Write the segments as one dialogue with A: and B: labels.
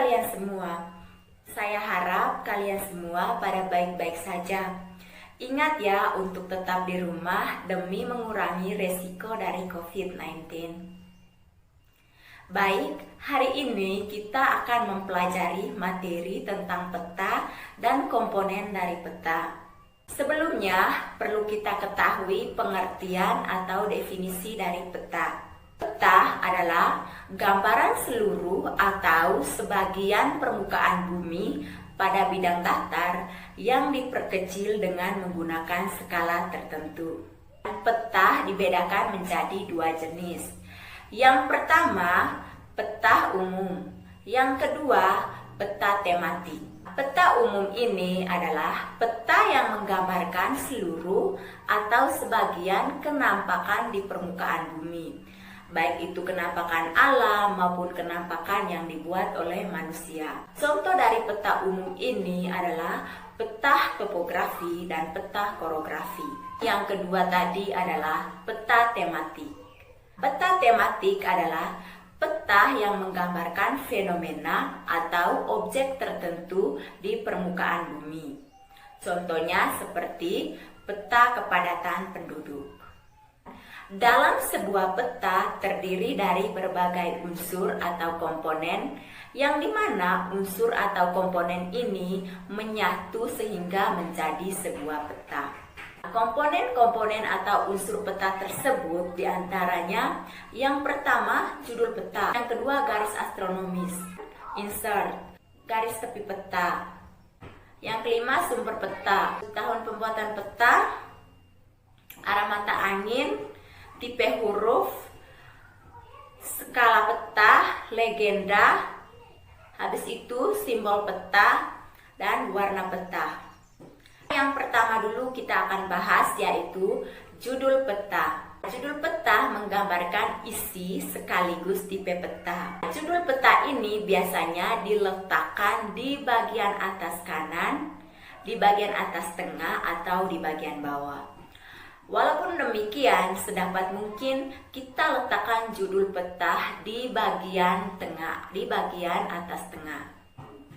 A: kalian semua. Saya harap kalian semua pada baik-baik saja. Ingat ya untuk tetap di rumah demi mengurangi resiko dari COVID-19. Baik, hari ini kita akan mempelajari materi tentang peta dan komponen dari peta. Sebelumnya, perlu kita ketahui pengertian atau definisi dari peta. Peta adalah gambaran seluruh atau sebagian permukaan bumi pada bidang datar yang diperkecil dengan menggunakan skala tertentu. Peta dibedakan menjadi dua jenis. Yang pertama, peta umum. Yang kedua, peta tematik. Peta umum ini adalah peta yang menggambarkan seluruh atau sebagian kenampakan di permukaan bumi, baik itu kenampakan alam maupun kenampakan yang dibuat oleh manusia. Contoh dari peta umum ini adalah peta topografi dan peta korografi. Yang kedua tadi adalah peta tematik. Peta tematik adalah peta yang menggambarkan fenomena atau objek tertentu di permukaan bumi. Contohnya seperti peta kepadatan penduduk. Dalam sebuah peta terdiri dari berbagai unsur atau komponen yang dimana unsur atau komponen ini menyatu sehingga menjadi sebuah peta. Komponen-komponen atau unsur peta tersebut diantaranya yang pertama judul peta, yang kedua garis astronomis, insert, garis tepi peta, yang kelima sumber peta, tahun pembuatan peta, arah mata angin, tipe huruf, skala peta, legenda, habis itu simbol peta dan warna peta. Yang pertama dulu kita akan bahas yaitu judul peta. Judul peta menggambarkan isi sekaligus tipe peta. Judul peta ini biasanya diletakkan di bagian atas kanan, di bagian atas tengah atau di bagian bawah. Walaupun demikian, sedapat mungkin kita letakkan judul peta di bagian tengah, di bagian atas tengah.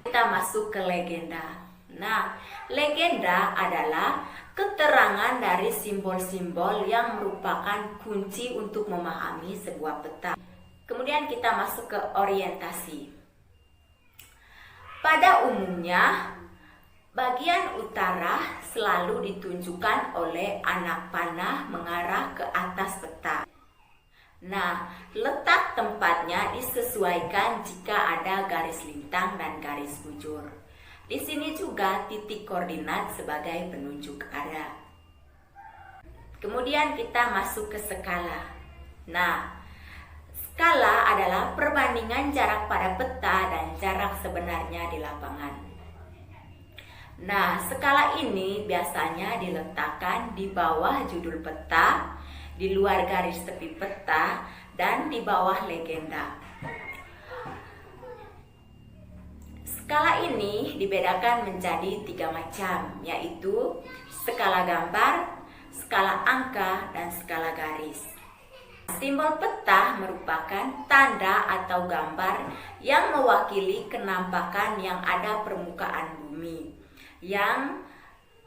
A: Kita masuk ke legenda. Nah, legenda adalah keterangan dari simbol-simbol yang merupakan kunci untuk memahami sebuah peta. Kemudian kita masuk ke orientasi. Pada umumnya, bagian utara selalu ditunjukkan oleh anak panah mengarah ke atas peta. Nah, letak tempatnya disesuaikan jika ada garis lintang dan garis bujur. Di sini juga titik koordinat sebagai penunjuk arah. Kemudian kita masuk ke skala. Nah, skala adalah perbandingan jarak pada peta dan jarak sebenarnya di lapangan. Nah, skala ini biasanya diletakkan di bawah judul peta, di luar garis tepi peta, dan di bawah legenda. Skala ini dibedakan menjadi 3 macam, yaitu skala gambar, skala angka, dan skala garis. Simbol peta merupakan tanda atau gambar yang mewakili kenampakan yang ada permukaan bumi, yang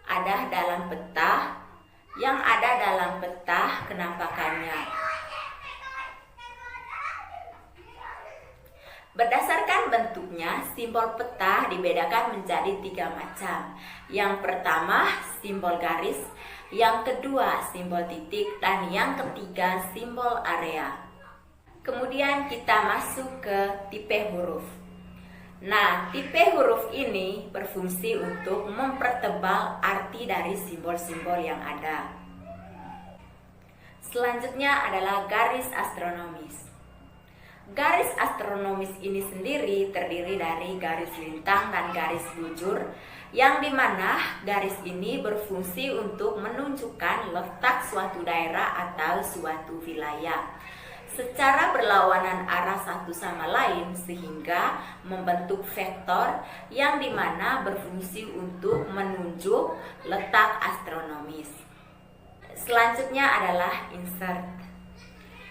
A: ada dalam peta, kenampakannya. Berdasarkan bentuknya, simbol peta dibedakan menjadi 3 macam. Yang pertama, simbol garis, yang kedua, simbol titik, dan yang ketiga, simbol area. Kemudian kita masuk ke tipe huruf. Nah, tipe huruf ini berfungsi untuk mempertebal arti dari simbol-simbol yang ada. Selanjutnya adalah garis astronomis. Garis astronomis ini sendiri terdiri dari garis lintang dan garis bujur, yang dimana garis ini berfungsi untuk menunjukkan letak suatu daerah atau suatu wilayah secara berlawanan arah satu sama lain, sehingga membentuk vektor yang dimana berfungsi untuk menunjuk letak astronomis. Selanjutnya adalah insert.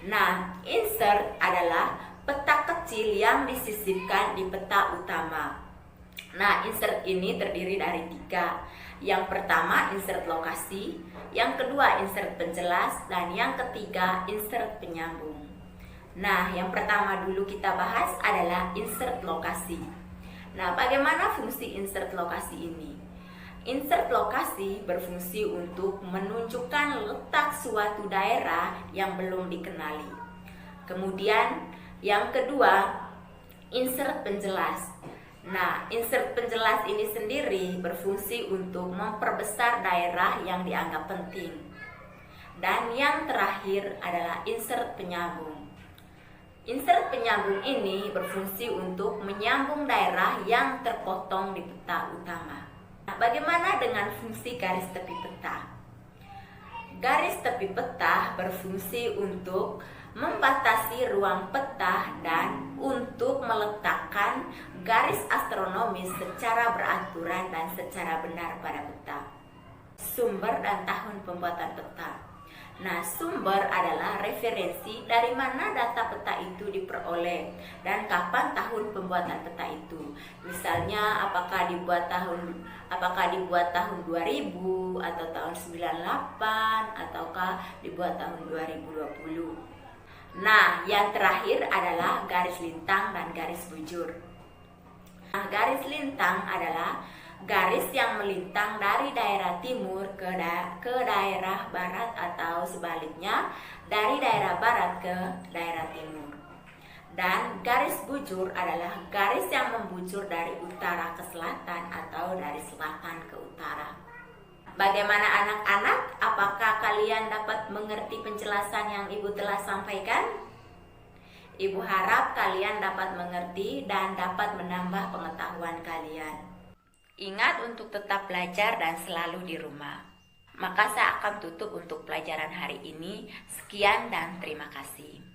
A: Nah, insert adalah peta kecil yang disisipkan di peta utama. Nah, insert ini terdiri dari 3. Yang pertama, insert lokasi. Yang kedua, insert penjelas. Dan yang ketiga, insert penyambung. Nah, yang pertama dulu kita bahas adalah insert lokasi. Nah, bagaimana fungsi insert lokasi ini? Insert lokasi berfungsi untuk menunjukkan letak suatu daerah yang belum dikenali. Kemudian yang kedua, insert penjelas. Nah, insert penjelas ini sendiri berfungsi untuk memperbesar daerah yang dianggap penting. Dan yang terakhir adalah insert penyambung. Insert penyambung ini berfungsi untuk menyambung daerah yang terpotong di peta utama. Nah, bagaimana dengan fungsi garis tepi peta? Garis tepi peta berfungsi untuk membatasi ruang peta dan untuk meletakkan garis astronomis secara beraturan dan secara benar pada peta. Sumber dan tahun pembuatan peta. Nah, sumber adalah referensi dari mana data peta itu diperoleh dan kapan tahun pembuatan peta itu. Misalnya apakah dibuat tahun 2000 atau tahun 98 ataukah dibuat tahun 2020. Nah, yang terakhir adalah garis lintang dan garis bujur. Nah, garis lintang adalah garis yang melintang dari daerah timur ke daerah barat atau sebaliknya dari daerah barat ke daerah timur. Dan garis bujur adalah garis yang membujur dari utara ke selatan atau dari selatan ke utara. Bagaimana anak-anak? Apakah kalian dapat mengerti penjelasan yang Ibu telah sampaikan? Ibu harap kalian dapat mengerti dan dapat menambah pengetahuan kalian. Ingat untuk tetap belajar dan selalu di rumah. Maka saya akan tutup untuk pelajaran hari ini. Sekian dan terima kasih.